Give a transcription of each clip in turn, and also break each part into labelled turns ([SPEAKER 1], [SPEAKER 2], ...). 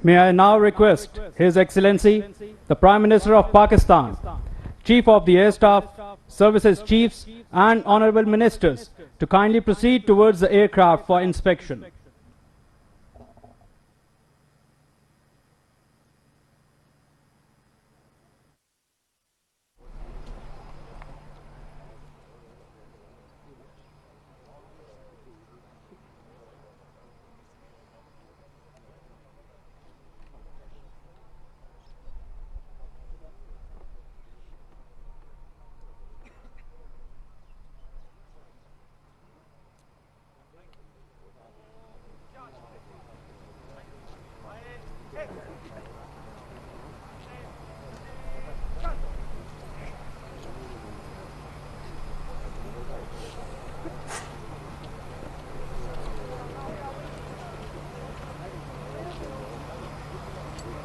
[SPEAKER 1] May I now request His Excellency, the Prime Minister of Pakistan, Chief of the Air Staff, Services Chiefs and Honorable Ministers to kindly proceed towards the aircraft for inspection.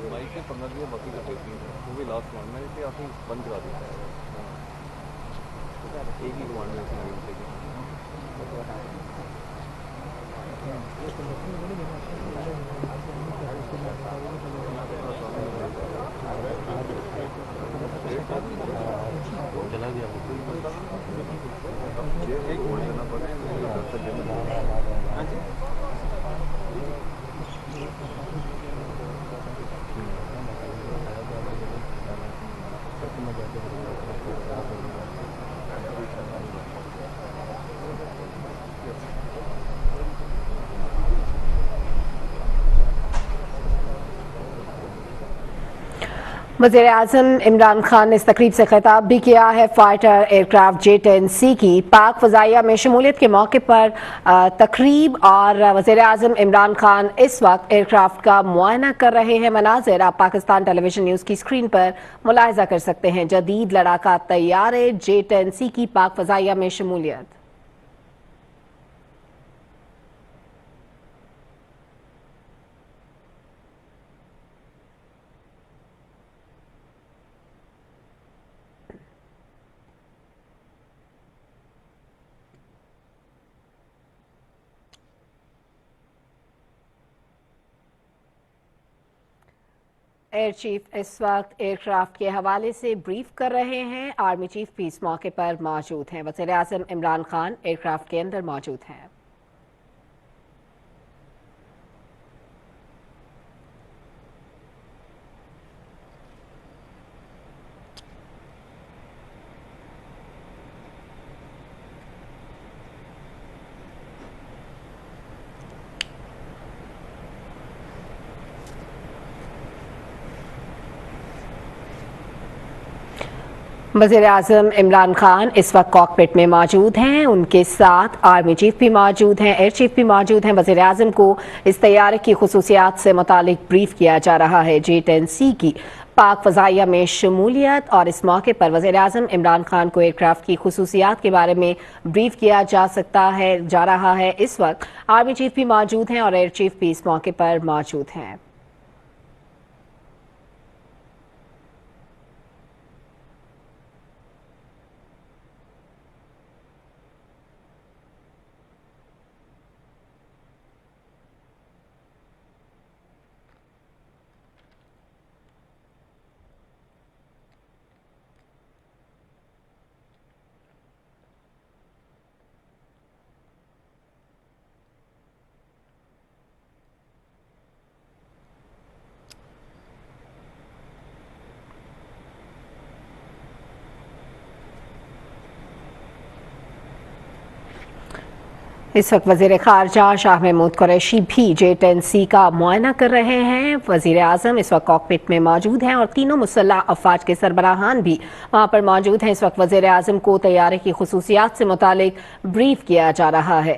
[SPEAKER 2] Bike से 15 दिन बाकी का वो भी last one में इसलिए आपने बंद करा दिया एक ही कमांड में चला गया एक मोड़ करना पड़ेगा।
[SPEAKER 3] वज़ीर-ए-आज़म इमरान खान ने इस तकरीब से खिताब भी किया है। फाइटर एयरक्राफ्ट J-10C की पाक फ़ज़ाइया में शमूलियत के मौके पर तकरीब और वज़ीर-ए-आज़म इमरान खान इस वक्त एयरक्राफ्ट का मुआयना कर रहे हैं। मनाज़िर आप पाकिस्तान टेलीविज़न न्यूज़ की स्क्रीन पर मुलाहिज़ा कर सकते हैं। जदीद लड़ाका तैयारे J-10C की पाक फ़ज़ाइया में शमूलियत। एयर चीफ इस वक्त एयरक्राफ्ट के हवाले से ब्रीफ कर रहे हैं। आर्मी चीफ भी इस मौके पर मौजूद हैं। वज़ीर-ए-आज़म इमरान खान एयरक्राफ्ट के अंदर मौजूद हैं। वज़ीर-ए-आज़म इमरान खान इस वक्त कॉकपिट में मौजूद हैं। उनके साथ आर्मी चीफ भी मौजूद हैं, एयर चीफ भी मौजूद हैं। वज़ीर-ए-आज़म को इस तैयारे की खुसूसियात से मुतालिक ब्रीफ किया जा रहा है। J-10C की पाक फ़ज़ाइया में शमूलियत और इस मौके पर वज़ीर-ए-आज़म इमरान खान को एयरक्राफ्ट की खुसूसियात के बारे में ब्रीफ किया जा रहा है। इस वक्त आर्मी चीफ भी मौजूद हैं और एयर चीफ भी इस मौके पर मौजूद हैं। इस वक्त वज़ीर ख़ारजा शाह महमूद कुरैशी भी J-10C का मुआयना कर रहे हैं। वज़ीर-ए-आज़म इस वक्त कॉकपिट में मौजूद हैं और तीनों मुसल्लह अफ़वाज के सरबराहान भी वहाँ पर मौजूद हैं। इस वक्त वज़ीर-ए-आज़म को तैयारे की खुसूसियात से मुतालिक ब्रीफ किया जा रहा है।